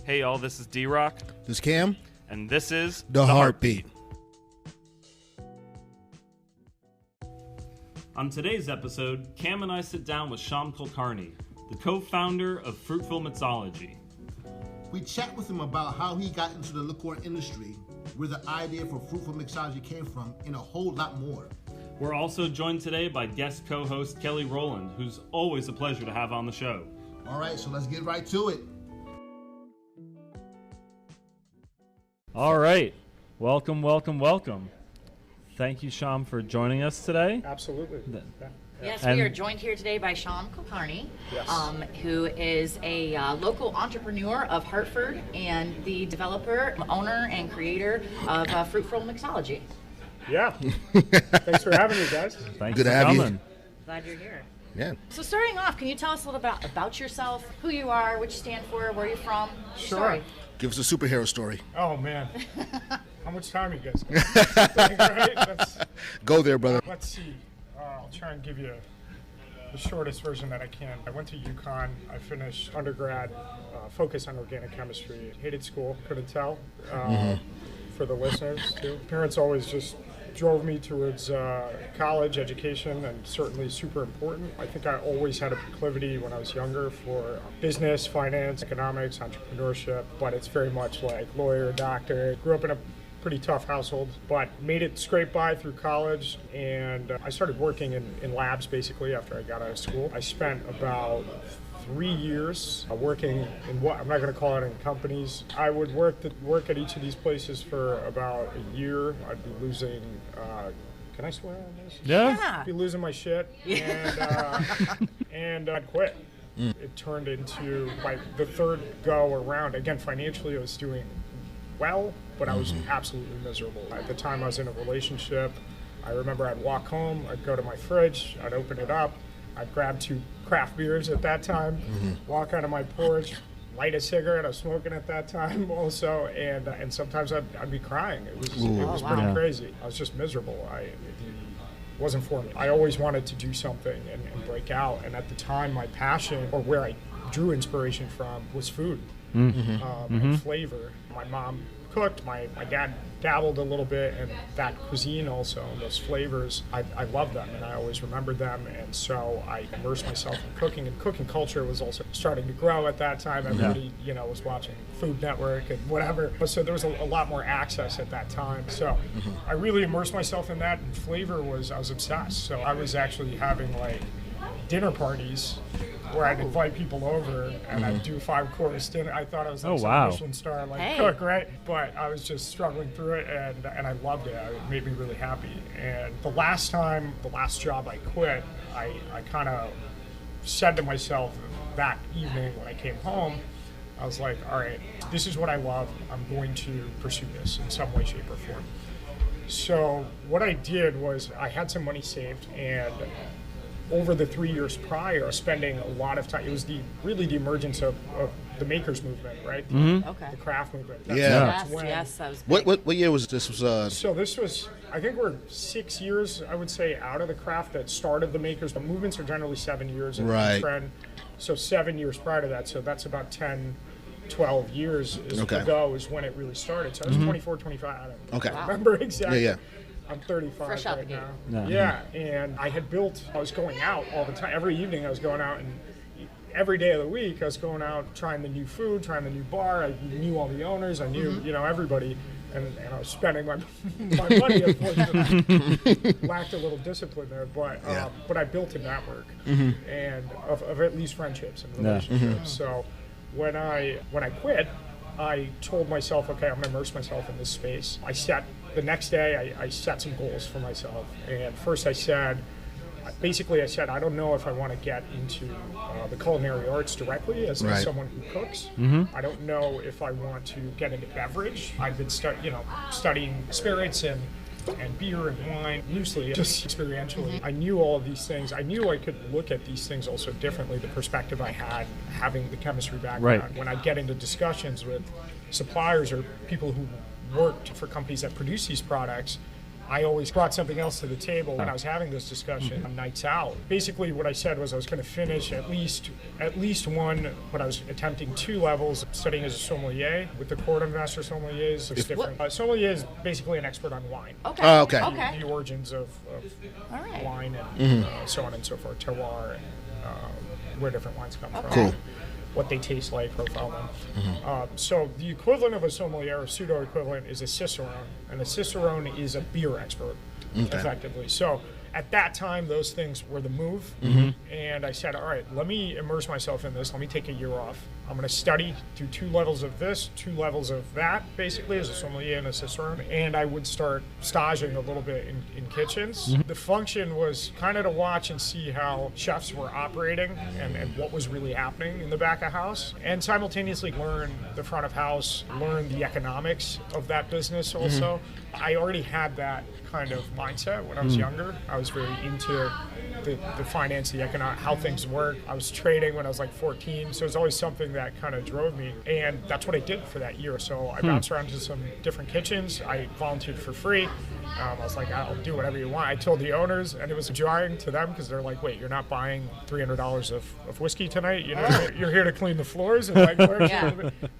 Hey y'all, this is D-Rock. This is Cam. And this is The Heartbeat. On today's episode, Cam and I sit down with Shyam Kulkarni, the co-founder of Fruitful Mixology. We chat with him about how he got into the liqueur industry, where the idea for Fruitful Mixology came from, and a whole lot more. We're also joined today by guest co-host Kelly Roland, who's always a pleasure to have on the show. All right, so let's get right to it. All right. Welcome. Thank you, Shyam, for joining us today. Absolutely. Yes, we are joined here today by Shyam Kulkarni, who is a local entrepreneur of Hartford and the developer, owner, and creator of Fruitful Mixology. Yeah. Thanks for having me, guys. Thanks Good for to have coming. you. Glad you're here. Yeah. So starting off, can you tell us a little about yourself, who you are, what you stand for, where you're from? Sure. Story. Give us a superhero story. Oh, man. How much time you guys got? Right? Go there, brother. Let's see. I'll try and give you the shortest version that I can. I went to UConn. I finished undergrad, focused on organic chemistry. Hated school, couldn't tell. For the listeners, too. Parents always just drove me towards college education, and certainly super important. I think I always had a proclivity when I was younger for business, finance, economics, entrepreneurship, but it's very much like lawyer, doctor. Grew up in a pretty tough household, but made it scrape by through college, and I started working in labs basically after I got out of school. I spent about 3 years working in what I'm not going to call it in companies. I would work at each of these places for about a year. I'd be losing. Can I swear on this? Yeah. I'd be losing my shit, and I'd quit. It turned into the third go around. Again, financially, I was doing well, but I was absolutely miserable. At the time, I was in a relationship. I remember I'd walk home. I'd go to my fridge. I'd open it up. I'd grab 2 craft beers at that time, walk out of my porch, light a cigarette. I was smoking at that time also, and sometimes I'd be crying. It was pretty crazy. I was just miserable. It wasn't for me. I always wanted to do something and break out, and at the time my passion, or where I drew inspiration from, was food and flavor. My mom cooked, my dad dabbled a little bit in that cuisine also, and those flavors. I loved them, and I always remembered them, and so I immersed myself in cooking, and cooking culture was also starting to grow at that time. Everybody, was watching Food Network and whatever, so there was a lot more access at that time, so I really immersed myself in that, and flavor I was obsessed. So I was actually having dinner parties where I'd invite people over and I'd do 5-course dinner. I thought I was some Michelin star cook, right? But I was just struggling through it, and I loved it. It made me really happy. And the last job I quit, I kind of said to myself that evening when I came home, I was like, all right, this is what I love. I'm going to pursue this in some way, shape, or form. So what I did was I had some money saved, and over the 3 years prior, spending a lot of time. It was the emergence of the makers movement, right? The craft movement. Yeah. Yes, that was big. What year was this? So this was, I think we're 6 years, I would say, out of the craft that started the makers. The movements are generally 7 years in trend. So 7 years prior to that. So that's about 10, 12 years ago is when it really started. So I was 24, 25. I don't remember exactly. Yeah. I'm 35 Fresh out right the now. Yeah, and I was going out all the time. Every evening I was going out, and every day of the week I was going out, trying the new food, trying the new bar. I knew all the owners. I knew, everybody. And I was spending my money, unfortunately. Lacked a little discipline there, but I built a network and of at least friendships and relationships. So when I quit, I told myself, okay, I'm going to immerse myself in this space. The next day, I set some goals for myself. And first I said, I don't know if I want to get into the culinary arts directly as someone who cooks. I don't know if I want to get into beverage. I've been studying spirits and beer and wine loosely, just experientially. I knew all of these things. I knew I could look at these things also differently, the perspective I had having the chemistry background. Right. When I get into discussions with suppliers or people who worked for companies that produce these products, I always brought something else to the table when I was having this discussion on nights out. Basically, what I said was I was going to finish at least one, but I was attempting 2 levels, studying as a sommelier with the court of master sommeliers. It's different. Sommelier is basically an expert on wine. Okay. Okay. Okay. The origins of All right. wine and so on and so forth, terroir, and where different wines come from. Cool. What they taste like, profile them. So the equivalent of a sommelier, or pseudo-equivalent, is a cicerone, and a cicerone is a beer expert, effectively. So at that time, those things were the move, and I said, all right, let me immerse myself in this. Let me take a year off. I'm going to study, do 2 levels of this, 2 levels of that, basically, as a sommelier and a cicerone, and I would start staging a little bit in kitchens. The function was kind of to watch and see how chefs were operating and what was really happening in the back of house, and simultaneously learn the front of house, learn the economics of that business also. I already had that kind of mindset when I was younger. I was very into the finance, the economic, how things work. I was trading when I was like 14, so it was always something that kind of drove me, and that's what I did for that year. So I bounced around to some different kitchens. I volunteered for free. I was like, I'll do whatever you want. I told the owners, and it was jarring to them because they're like, wait, you're not buying $300 of whiskey tonight? You know, you're here to clean the floors and like,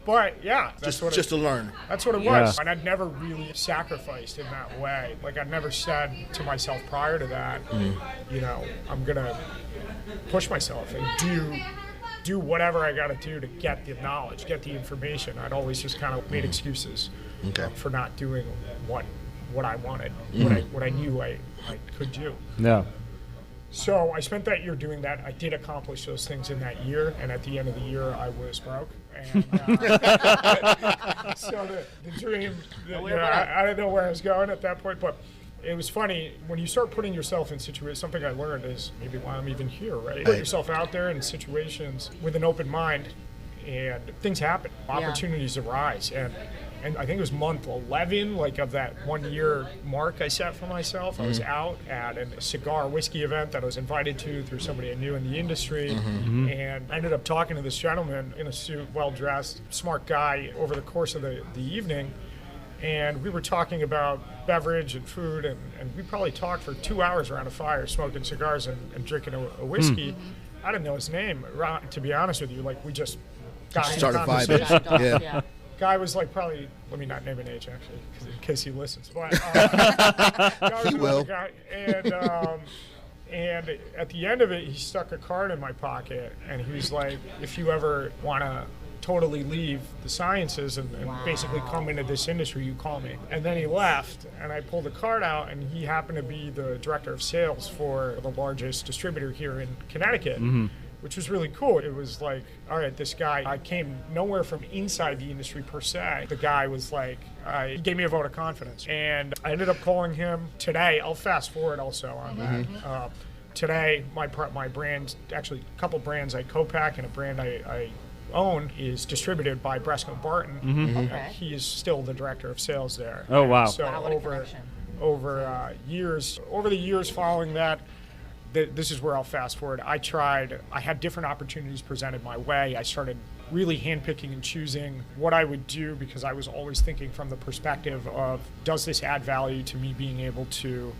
but yeah, that's Just to learn. That's what it was. And I'd never really sacrificed in that way. Like, I'd never said to myself prior to that, you know, I'm going to push myself and do whatever I got to do to get the knowledge, get the information. I'd always just kind of made excuses for not doing what I wanted, what I knew I could do. Yeah. So I spent that year doing that. I did accomplish those things in that year, and at the end of the year, I was broke. And so the dream, I didn't know where I was going at that point, but it was funny when you start putting yourself in situations. Something I learned is maybe why I'm even here, right? Put yourself out there in situations with an open mind, and things happen. Opportunities arise, and I think it was month 11, like, of that 1 year mark I set for myself. I was out at a cigar whiskey event that I was invited to through somebody I knew in the industry, and I ended up talking to this gentleman in a suit, well dressed, smart guy, over the course of the evening. And we were talking about beverage and food, and we probably talked for 2 hours around a fire, smoking cigars and drinking a whiskey. I didn't know his name, to be honest with you. Like, we just got Started into conversation. vibing. Yeah. Guy was like, probably, let me not name an age actually, in case he listens. But He will. guy, and at the end of it, he stuck a card in my pocket, and he was like, if you ever want to totally leave the sciences and basically come into this industry, you call me. And then he left, and I pulled the card out, and he happened to be the director of sales for the largest distributor here in Connecticut. Which was really cool. It was like, all right, this guy, I came nowhere from inside the industry per se. The guy was like, he gave me a vote of confidence. And I ended up calling him today. I'll fast forward also on that. Today, my brand, actually a couple brands I co-pack and a brand I own is distributed by Bresco Barton. Okay. He is still the director of sales there. Oh, wow. So What a connection. over the years following that, this is where I'll fast forward. I had different opportunities presented my way. I started really handpicking and choosing what I would do because I was always thinking from the perspective of, does this add value to me being able to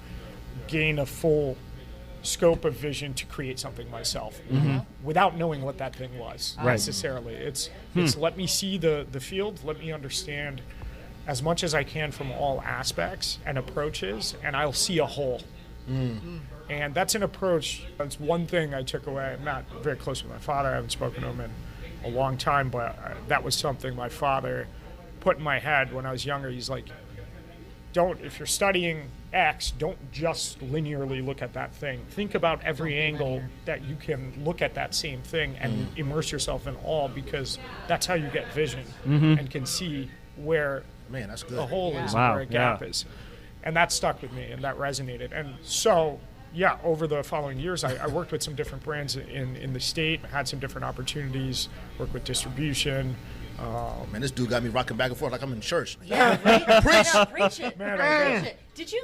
gain a full scope of vision to create something myself without knowing what that thing was necessarily. It's let me see the field, let me understand as much as I can from all aspects and approaches, and I'll see a whole. And that's an approach, that's one thing I took away. I'm not very close with my father. I haven't spoken to him in a long time, but that was something my father put in my head when I was younger. He's like, if you're studying X, don't just linearly look at that thing. Think about every angle that you can look at that same thing and immerse yourself in all, because that's how you get vision and can see where That's good. the hole is and where a gap is. And that stuck with me and that resonated. And so, over the following years, I worked with some different brands in the state, had some different opportunities, worked with distribution. Man, this dude got me rocking back and forth like I'm in church. Yeah, right? Preach. No, preach it. Man, Preach it.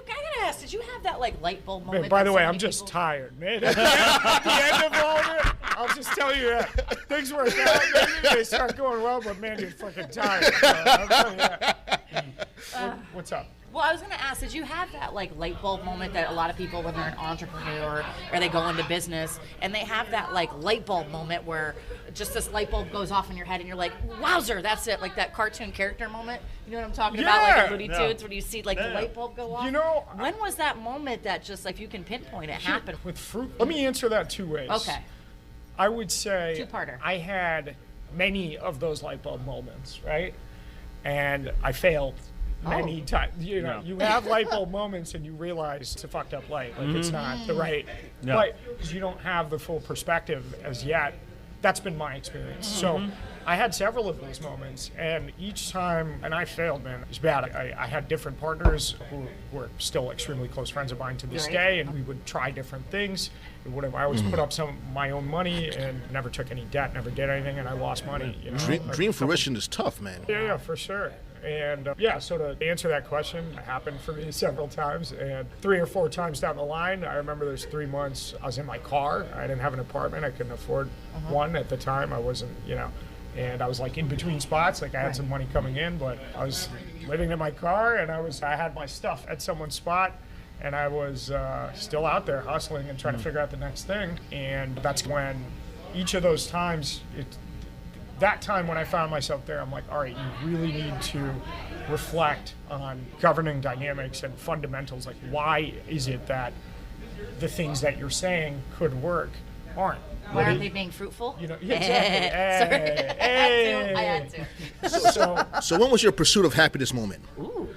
I gotta ask, did you have that like light bulb moment? Man, by the that way, so I'm many just people- tired, man. At the end of all of it, I'll just tell you that things work out, maybe they start going well, but man, you're fucking tired. I'm telling you that. What's up? Well, I was going to ask, did you have that like light bulb moment that a lot of people, when they're an entrepreneur or they go into business, and they have that like light bulb moment where just this light bulb goes off in your head and you're like, wowzer, that's it, like that cartoon character moment? You know what I'm talking about? Like in Looney Tunes, when you see like the light bulb go off? You know, when was that moment that just like you can pinpoint it happened? With fruit, let me answer that two ways. Okay. I would say Two-parter. I had many of those light bulb moments, right? And I failed many times. You know, you have light bulb moments and you realize it's a fucked up light. Like it's not the right light because you don't have the full perspective as yet. That's been my experience. So I had several of those moments, and each time, and I failed, man. It was bad. I had different partners who were still extremely close friends of mine to this day, and we would try different things. I always put up some of my own money and never took any debt, never did anything, and I lost money. You know? Dream fruition is tough, man. Yeah, for sure. And so to answer that question, it happened for me several times, and 3 or 4 times down the line, I remember there's 3 months I was in my car. I didn't have an apartment. I couldn't afford one at the time. I wasn't, and I was like in between spots. Like I had some money coming in, but I was living in my car, and I had my stuff at someone's spot, and I was still out there hustling and trying to figure out the next thing. And that's when each of those times, that time when I found myself there, I'm like, all right, you really need to reflect on governing dynamics and fundamentals. Like, why is it that the things that you're saying could work aren't? Why aren't they being fruitful? Exactly. I had to. So when was your pursuit of happiness moment? Ooh.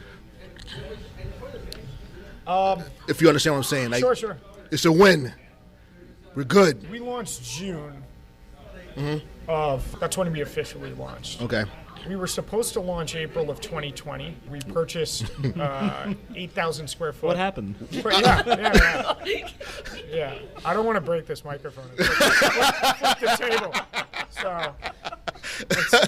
If you understand what I'm saying. Like, Sure. It's a win. We're good. We launched June that's when we officially launched. Okay. We were supposed to launch April of 2020. We purchased 8,000 square foot. What happened? Yeah. I don't want to break this microphone. Flip the table. So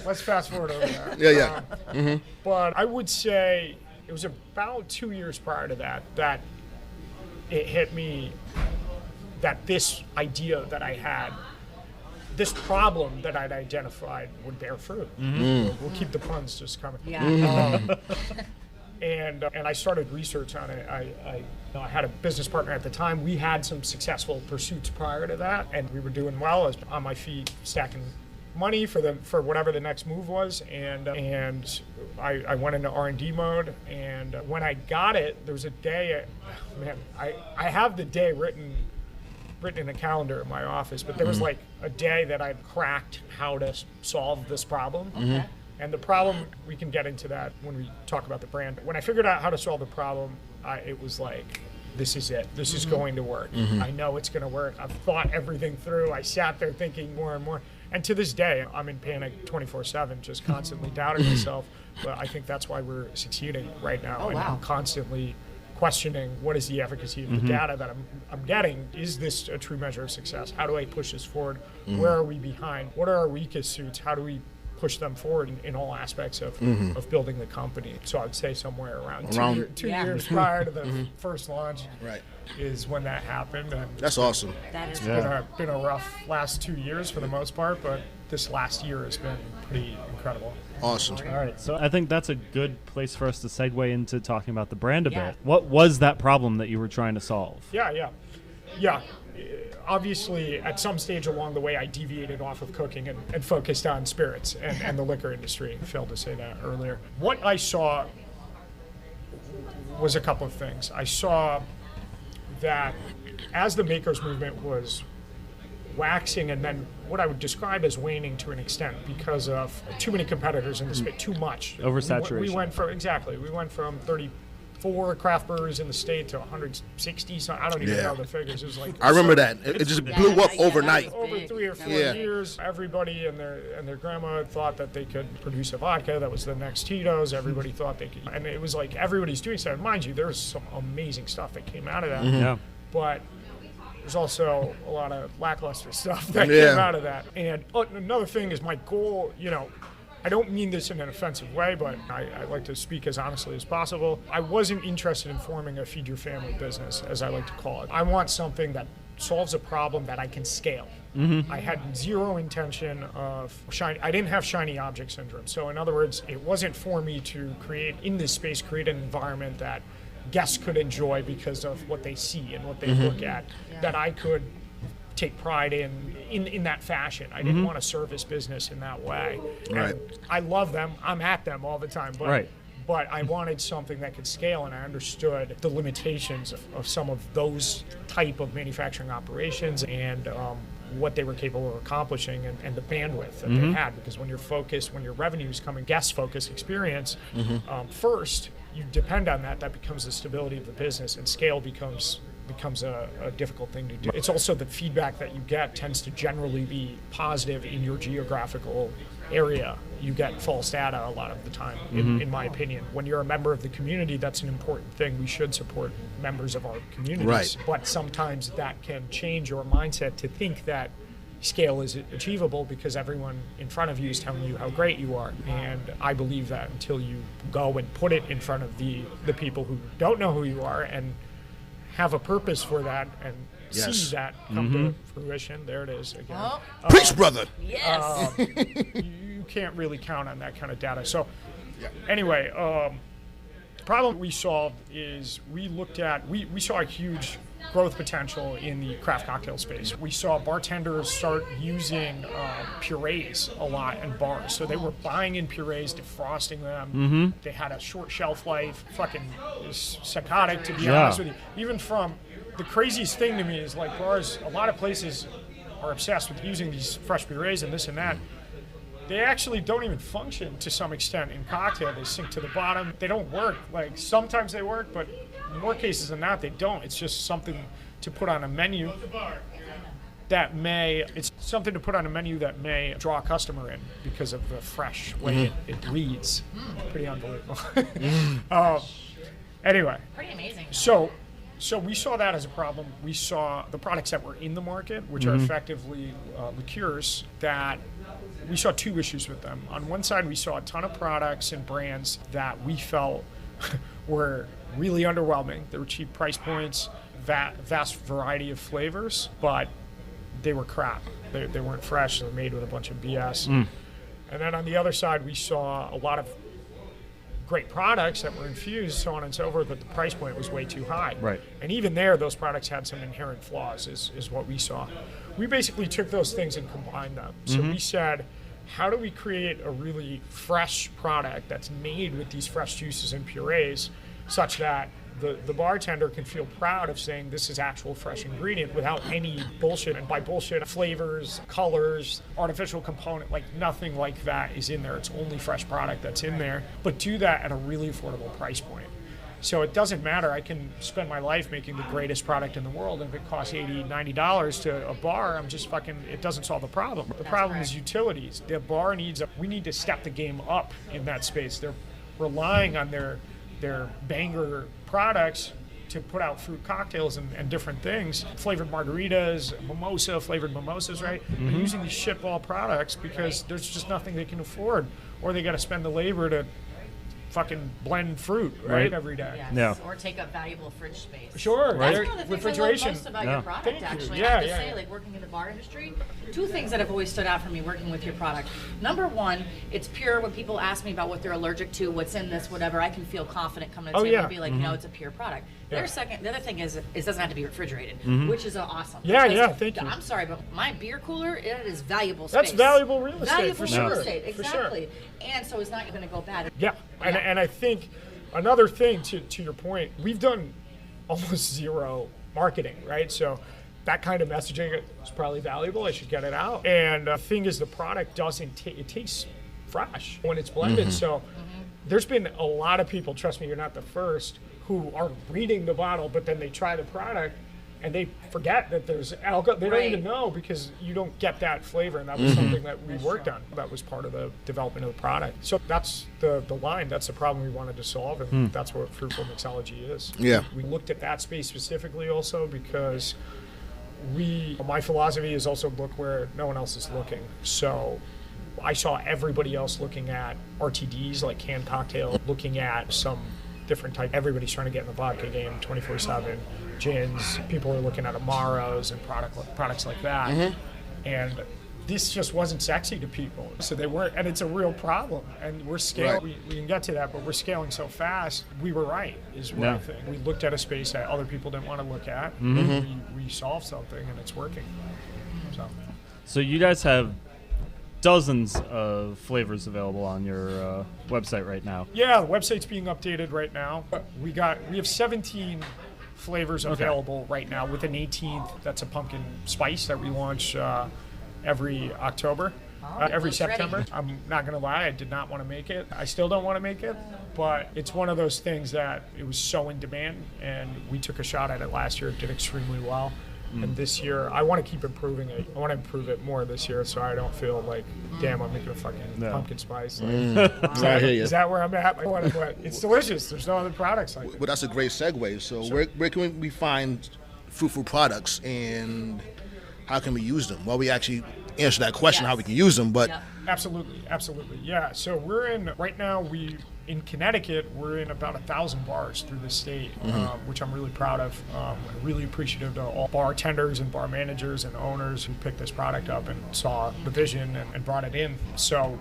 let's fast forward over there. Yeah. But I would say it was about 2 years prior to that it hit me that this idea that I had, this problem that I'd identified, would bear fruit. We'll keep the puns just coming. Yeah. And I started research on it. I had a business partner at the time. We had some successful pursuits prior to that, and we were doing well. I was on my feet, stacking money for whatever the next move was, and I went into R&D mode. And when I got it, there was a day. I have the day written in a calendar in my office, but there was like a day that I'd cracked how to solve this problem. And the problem, we can get into that when we talk about the brand. When I figured out how to solve the problem, it was like, this is it. This is going to work. I know it's going to work. I've thought everything through. I sat there thinking more and more. And to this day, I'm in panic 24/7, just constantly doubting myself. But I think that's why we're succeeding right now. I'm constantly questioning what is the efficacy of the data that I'm getting. Is this a true measure of success? How do I push this forward? Where are we behind? What are our weakest suits? How do we push them forward in all aspects of building the company? So I would say somewhere around 2 years prior to the first launch is when that happened. And that's awesome. That is been a rough last 2 years for the most part, but this last year has been pretty incredible. Awesome. All right, so I think that's a good place for us to segue into talking about the brand a bit. What was that problem that you were trying to solve? Yeah. Obviously, at some stage along the way, I deviated off of cooking and focused on spirits and the liquor industry. I failed to say that earlier. What I saw was a couple of things. I saw that as the makers movement was waxing and then what I would describe as waning to an extent because of too many competitors in the space, too much. Oversaturation. We went from 34 craft brewers in the state to 160. So I don't even know the figures. It was like I remember that. It just blew up overnight. Over 3 or 4 years, everybody and their grandma thought that they could produce a vodka that was the next Tito's. Everybody thought they could, and it was like everybody's doing stuff. Mind you, there was some amazing stuff that came out of that. But there's also a lot of lackluster stuff that came out of that. And another thing is my goal, I don't mean this in an offensive way, but I like to speak as honestly as possible. I wasn't interested in forming a feed your family business, as I like to call it. I want something that solves a problem that I can scale. I had zero intention of I didn't have shiny object syndrome. So in other words, it wasn't for me to create an environment that guests could enjoy because of what they see and what they look at, that I could take pride in that fashion. I didn't want a service business in that way. Right. And I love them. I'm at them all the time. But I wanted something that could scale, and I understood the limitations of some of those type of manufacturing operations and what they were capable of accomplishing and the bandwidth that they had. Because when you're focused, when your revenue is coming, guest-focused experience, first, you depend on that. That becomes the stability of the business, and scale becomes a difficult thing to do. It's also the feedback that you get tends to generally be positive in your geographical area. You get false data a lot of the time, in my opinion. When you're a member of the community, that's an important thing. We should support members of our communities. Right. But sometimes that can change your mindset to think that scale is achievable because everyone in front of you is telling you how great you are. And I believe that until you go and put it in front of the people who don't know who you are and have a purpose for that and see that come to fruition. There it is again. Preach, brother. Yes. You can't really count on that kind of data. So anyway, the problem we solved is we saw a huge growth potential in the craft cocktail space. We saw bartenders start using purees a lot in bars. So they were buying in purees, defrosting them. They had a short shelf life. Fucking psychotic, to be honest with you. Even from the craziest thing to me is like bars, a lot of places are obsessed with using these fresh purees and this and that. They actually don't even function to some extent in cocktail. They sink to the bottom. They don't work. Like sometimes they work, but in more cases than not, they don't. It's just something to put on a menu that may may draw a customer in because of the fresh way it reads. Pretty unbelievable. Anyway. Pretty amazing. So we saw that as a problem. We saw the products that were in the market, which are effectively liqueurs, that we saw two issues with them. On one side, we saw a ton of products and brands that we felt were really underwhelming. They were cheap price points, vast variety of flavors, but they were crap. They weren't fresh. They were made with a bunch of BS. And then on the other side, we saw a lot of great products that were infused, so on and so forth, but the price point was way too high. Right. And even there, those products had some inherent flaws, is what we saw. We basically took those things and combined them. So we said, how do we create a really fresh product that's made with these fresh juices and purees such that the bartender can feel proud of saying this is actual fresh ingredient without any bullshit, and by bullshit, flavors, colors, artificial component, like nothing like that is in there. It's only fresh product that's in there, but do that at a really affordable price point. So it doesn't matter. I can spend my life making the greatest product in the world, and if it costs $80, $90 to a bar, it doesn't solve the problem. The problem is utilities. The bar we need to step the game up in that space. They're relying on their banger products to put out fruit cocktails and different things, flavored margaritas, flavored mimosas, right? They're using these shitball products because there's just nothing they can afford, or they got to spend the labor to fucking blend fruit right every day. Yes. Yeah. Or take up valuable fridge space. Sure. That's one of the things Refrigeration. I love most about your product, actually. I have to say, like working in the bar industry, two things that have always stood out for me working with your product. Number one, it's pure. When people ask me about what they're allergic to, what's in this, whatever, I can feel confident coming to the table and be like, no, it's a pure product. The other thing is it doesn't have to be refrigerated, which is awesome. Thank you. I'm sorry, but my beer cooler, it is valuable space. That's valuable real estate, Valuable for real sure. estate, exactly. For sure. And so it's not going to go bad. Yeah, and I think another thing to your point, we've done almost zero marketing, right? So that kind of messaging is probably valuable. I should get it out. And the thing is, the product it tastes fresh when it's blended. So there's been a lot of people, trust me, you're not the first, who are reading the bottle, but then they try the product and they forget that there's alcohol. They don't even know because you don't get that flavor, and that was something that we worked on. That was part of the development of the product. So that's the line. That's the problem we wanted to solve, and that's what Fruitful Mixology is. Yeah. We looked at that space specifically also because my philosophy is also look where no one else is looking. So I saw everybody else looking at RTDs, like canned cocktail, looking at some different type. Everybody's trying to get in the vodka game 24/7. Gins, people are looking at Amaros and products like that. And this just wasn't sexy to people. So they weren't, and it's a real problem. And we're scaling, Right. we can get to that, but we're scaling so fast. We were right, is what I think. We looked at a space that other people didn't want to look at. And we solved something, and it's working. So you guys have dozens of flavors available on your website right now. Yeah, the website's being updated right now. We have 17 flavors available right now, with an 18th that's a pumpkin spice that we launch every October, every September. Ready. I'm not gonna lie, I did not want to make it. I still don't want to make it, but it's one of those things that it was so in demand, and we took a shot at it last year. It did extremely well. And this year, I want to keep improving it. I want to improve it more this year, so I don't feel like, damn, I'm making a fucking pumpkin spice. Like, is that where I'm at? What? It's delicious. There's no other products like it. Well, that's a great segue. So where can we find Fruitful products, and how can we use them? Well, we actually answer that question, how we can use them, but Absolutely. Yeah. So we're right now, in Connecticut, we're in about 1,000 bars through the state, which I'm really proud of. Really appreciative to all bartenders and bar managers and owners who picked this product up and saw the vision and brought it in. So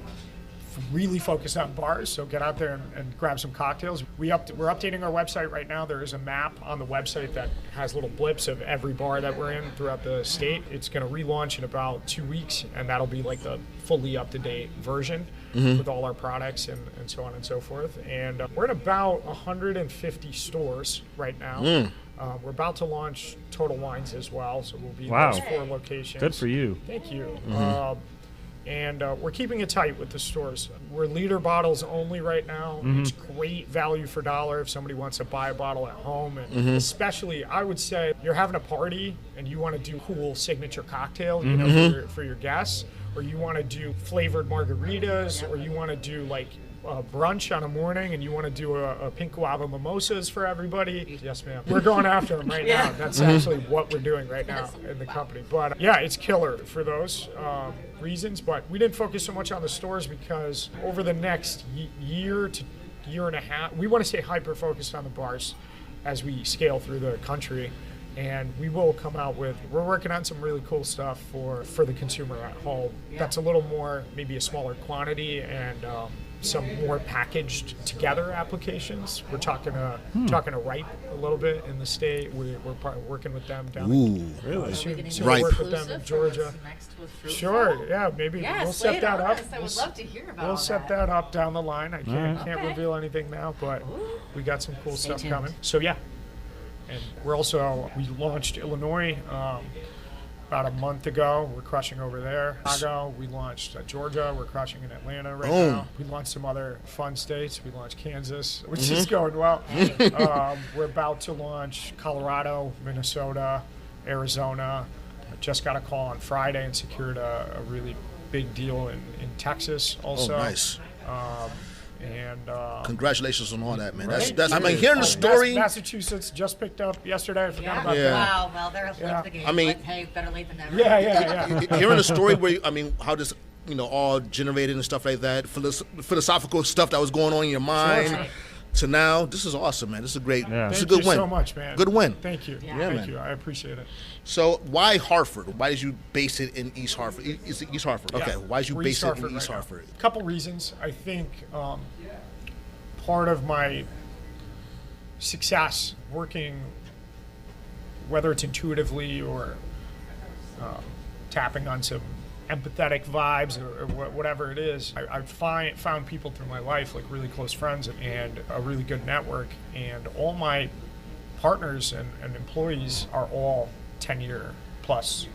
really focused on bars, so get out there and grab some cocktails. We're updating our website right now. There is a map on the website that has little blips of every bar that we're in throughout the state. It's going to relaunch in about 2 weeks, and that'll be like the fully up-to-date version with all our products and so on and so forth. And we're in about 150 stores right now. We're about to launch Total Wines as well, so we'll be in those 4 locations. Good for you. Thank you. And we're keeping it tight with the stores. We're liter bottles only right now. It's great value for dollar if somebody wants to buy a bottle at home. And especially, I would say, you're having a party and you want to do cool signature cocktail, you know, for your guests, or you want to do flavored margaritas, or you want to do like brunch on a morning, and you want to do a pink guava mimosas for everybody. Yes, ma'am. We're going after them right now. That's actually what we're doing right now in the company. But yeah, it's killer for those reasons. But we didn't focus so much on the stores because over the next year to year and a half, we want to stay hyper focused on the bars as we scale through the country. And we will come out we're working on some really cool stuff for the consumer at home. That's a little more, maybe a smaller quantity, and some more packaged together applications. We're talking to Ripe a little bit in the state. We're working with them down. Really? Soon Ripe. Work with them in Georgia. Sure. Yeah. Maybe we'll set that up. I would love to hear about We'll set that up down the line. I can't reveal anything now, but we got some cool stuff tuned. coming. So yeah. And we launched Illinois about a month ago. We're crushing over there. Chicago, we launched Georgia. We're crushing in Atlanta right now. We launched some other fun states. We launched Kansas, which is going well. We're about to launch Colorado, Minnesota, Arizona. I just got a call on Friday and secured a really big deal in Texas also. Oh, nice. And Congratulations on all that, man. Right? That's. I mean, hearing the story. Massachusetts just picked up yesterday. I forgot about Yeah. that. Wow, well, they're late to the game. I mean- but hey, better late than never. Yeah. Hearing the story where how this all generated and stuff like that, philosophical stuff that was going on in your mind. Sure. To now, this is awesome, man. This is a great. This is a Thank good you win. so much, man. Good win. Thank you. Yeah, Thank man. you. I appreciate it. So why Hartford? Why did you base it in East Hartford? Is it East Hartford? Okay. Yeah. Why did you We're base it in right East now. Hartford? A couple reasons. I think part of my success working, whether it's intuitively or tapping on some empathetic vibes or whatever it is, I've found people through my life, like really close friends and a really good network, and all my partners and employees are all 10-year plus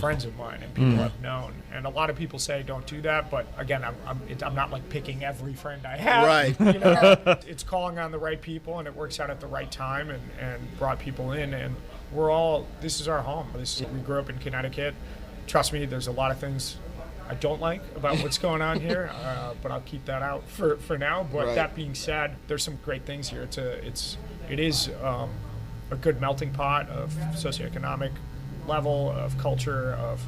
friends of mine and people I've known. And a lot of people say don't do that, but again, I'm not like picking every friend I have. Right. It's calling on the right people, and it works out at the right time, and brought people in, and this is our home. We grew up in Connecticut. Trust me, there's a lot of things I don't like about what's going on here, but I'll keep that out for now. But that being said, there's some great things here. It is a good melting pot of socioeconomic level, of culture, of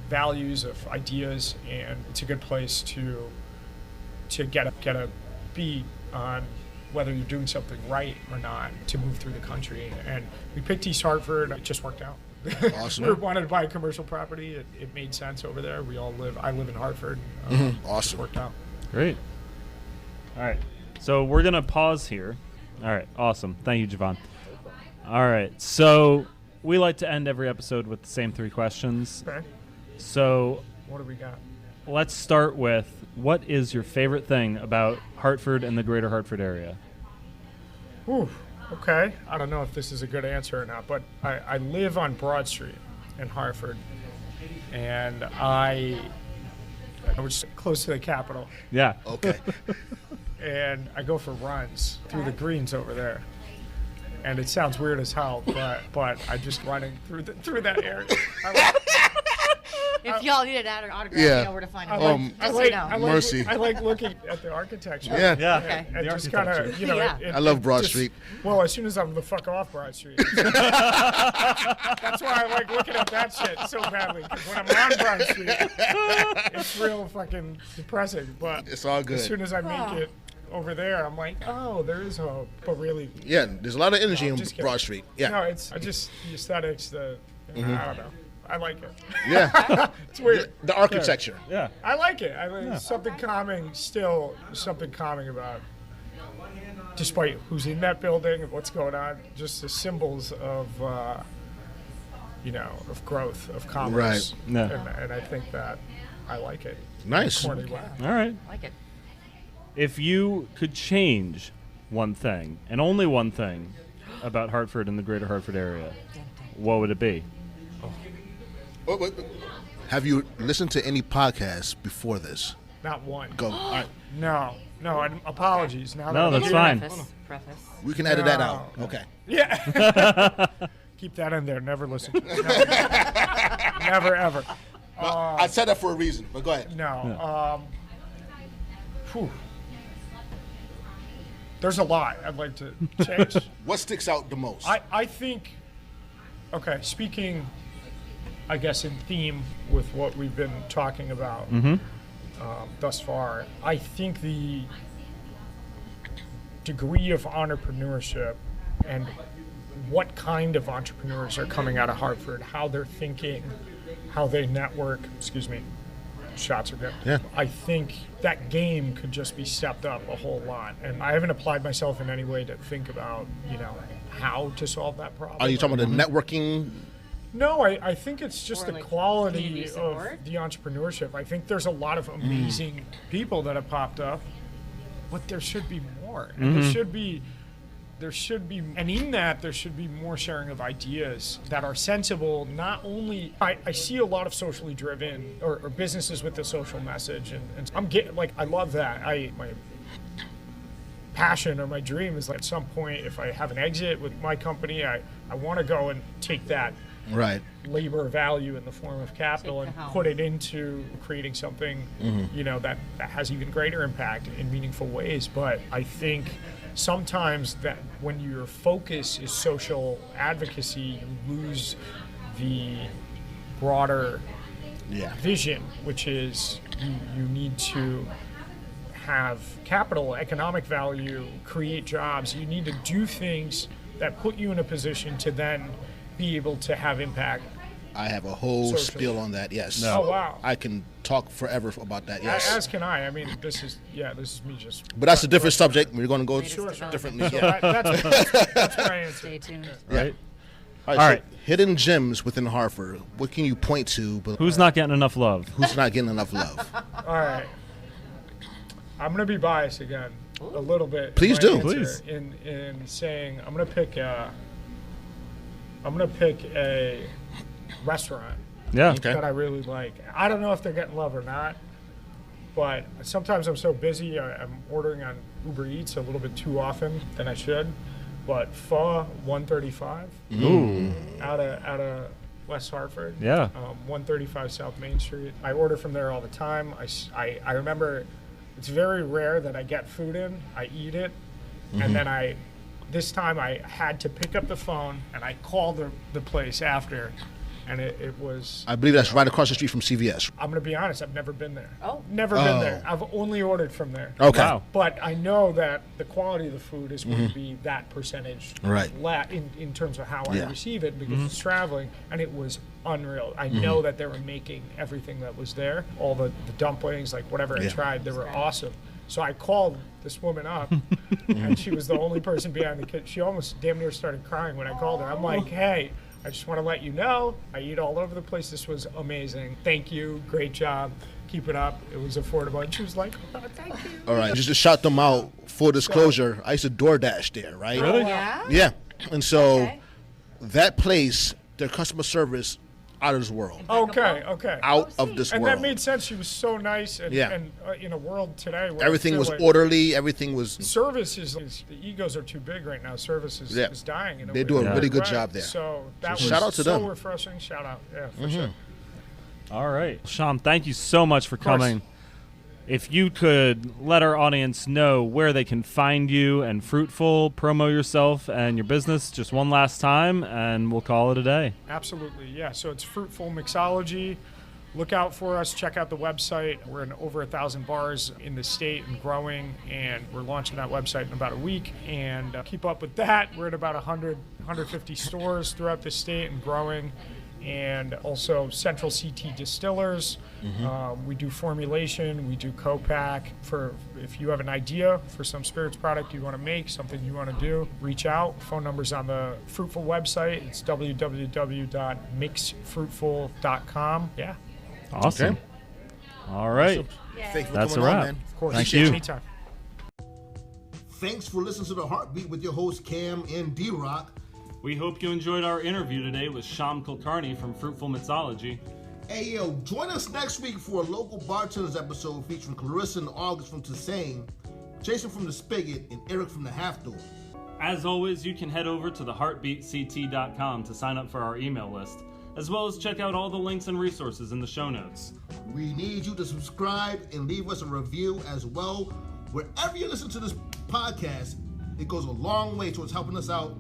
values, of ideas, and it's a good place to get a beat on whether you're doing something right or not to move through the country. And we picked East Hartford. It just worked out. Awesome. We wanted to buy a commercial property. It made sense over there. I live in Hartford. Awesome. It worked out. Great. All right. So we're going to pause here. All right. Awesome. Thank you, Javon. All right. So we like to end every episode with the same 3 questions. Okay. So What do we got? let's start with, what is your favorite thing about Hartford and the greater Hartford area? Ooh, okay. I don't know if this is a good answer or not, but I live on Broad Street in Hartford, and I was close to the Capitol, Yeah. Okay. and I go for runs through the greens over there. And it sounds weird as hell, but I just running through that area. If y'all need an autograph, Yeah. you know where to find it. Mercy. I like looking at the architecture. Yeah. Yeah. Okay. And The just kind of, architecture. you know, Yeah. I love Broad just- Street. Well, as soon as I'm the fuck off Broad Street. That's why I like looking at that shit so badly. Because when I'm on Broad Street, it's real fucking depressing. But It's all good. as soon as I make it over there, I'm like, oh, there is hope. But really, Yeah, there's a lot of energy No, in just kidding. Broad Street. Yeah. no, it's just the aesthetics, I don't know. I like it. Yeah. It's weird. The architecture. Yeah. I like it. Something calming, still something calming about, despite who's in that building and what's going on, just the symbols of, of growth, of commerce. Right. Yeah. And I think that I like it. Nice. Corny, wow. All right. I like it. If you could change one thing, and only one thing, about Hartford and the greater Hartford area, what would it be? Wait. Have you listened to any podcasts before this? Not one. Go. All right. No, and apologies. Now No, that that's I'm fine. Preface. We can edit that No. out. Okay. Yeah. Keep that in there. Never listen. Never ever. I said that for a reason, but go ahead. No. Whew. There's a lot I'd like to change. What sticks out the most? I think, okay, speaking, I guess, in theme with what we've been talking about thus far, I think the degree of entrepreneurship and what kind of entrepreneurs are coming out of Hartford, how they're thinking, how they network, shots are good. Yeah. I think that game could just be stepped up a whole lot. And I haven't applied myself in any way to think about, how to solve that problem. Are you talking about the networking? No, I think it's just Or the like quality community of support? the entrepreneurship. I think there's a lot of amazing people that have popped up, but there should be more. And there should be, and in that, there should be more sharing of ideas that are sensible. Not only, I see a lot of socially driven or businesses with a social message, and I'm getting, I love that. My passion or my dream is, at some point, if I have an exit with my company, I want to go and take that Right. labor value in the form of capital Take and the helm. put it into creating something, that has even greater impact in meaningful ways. But I think sometimes that when your focus is social advocacy, you lose the broader vision, which is you need to have capital, economic value, create jobs. You need to do things that put you in a position to then be able to have impact. I have a whole Social. spiel on that. Yes. No. Oh, wow. I can talk forever about that. Yes. As can I. I mean, this is me just. But that's a different subject. We're going to go Sure. differently. So Yeah. that's my answer. Stay tuned. Right? All All right. So hidden gems within Hartford. What can you point to? But Who's not getting enough love? who's not getting enough love? All right. I'm gonna be biased again, a little bit. Please in my do. answer Please. In saying I'm gonna pick a restaurant Yeah. Okay. that I really like. I don't know if they're getting love or not, but sometimes I'm so busy I'm ordering on Uber Eats a little bit too often than I should. But Pho 135 Ooh. out of West Hartford. Yeah. 135 South Main Street. I order from there all the time. I remember it's very rare that I get food in. I eat it, and then this time I had to pick up the phone and I called the place after and it was. I believe that's right across the street from CVS. I'm going to be honest, I've never been there. Oh. Never been there. I've only ordered from there. Okay. Wow. But I know that the quality of the food is going to be that percentage Right. in terms of how I Yeah. receive it, because it's traveling, and it was unreal. I know that they were making everything that was there, all the dumplings, like whatever I Yeah. tried, they were awesome. So I called this woman up, and she was the only person behind the kitchen. She almost damn near started crying when I called her. I'm like, hey, I just want to let you know, I eat all over the place. This was amazing. Thank you. Great job. Keep it up. It was affordable. And she was like, oh, thank you. All right, just to shout them out, full disclosure, I used to DoorDash there, right? Really? Yeah? Yeah. And so Okay. that place, their customer service, out of this world. Okay. Out of this And world. that made sense. She was so nice. And, Yeah. and in a world today where Everything I feel was like orderly. Everything was. service is the egos are too big right now. Service is, Yeah. is dying. In a They way. do a really good Right. job there. So that So was shout out to so them. refreshing. Shout out. Yeah, for sure. All right. Sham, thank you so much for course. coming. If you could let our audience know where they can find you and Fruitful, promo yourself and your business just one last time, and we'll call it a day. Absolutely, yeah. So it's Fruitful Mixology. Look out for us. Check out the website. We're in over 1,000 bars in the state and growing, and we're launching that website in about a week. And keep up with that. We're at about 150 stores throughout the state and growing. And also Central CT Distillers. We do formulation, we do co-pack. For if you have an idea for some spirits product you want to make, something you want to do, reach out. Phone number's on the Fruitful website. It's www.mixfruitful.com. Yeah, Awesome. Okay. All right. Thank you for That's a coming on, wrap. man. of course. Thank you. Anytime. Thanks for listening to The Heartbeat with your hosts Cam and D-Rock. We hope you enjoyed our interview today with Shyam Kulkarni from Fruitful Mixology. Hey, yo, join us next week for a local bartenders episode featuring Clarissa and August from Toussaint, Jason from The Spigot, and Eric from The Half Door. As always, you can head over to theheartbeatct.com to sign up for our email list, as well as check out all the links and resources in the show notes. We need you to subscribe and leave us a review as well. Wherever you listen to this podcast, it goes a long way towards helping us out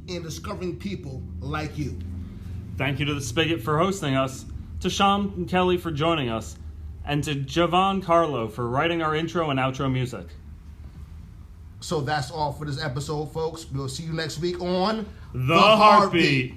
in discovering people like you. Thank you to The Spigot for hosting us, to Shyam and Kelly for joining us, and to Javon Carlo for writing our intro and outro music. So that's all for this episode, folks. We'll see you next week on The Heartbeat.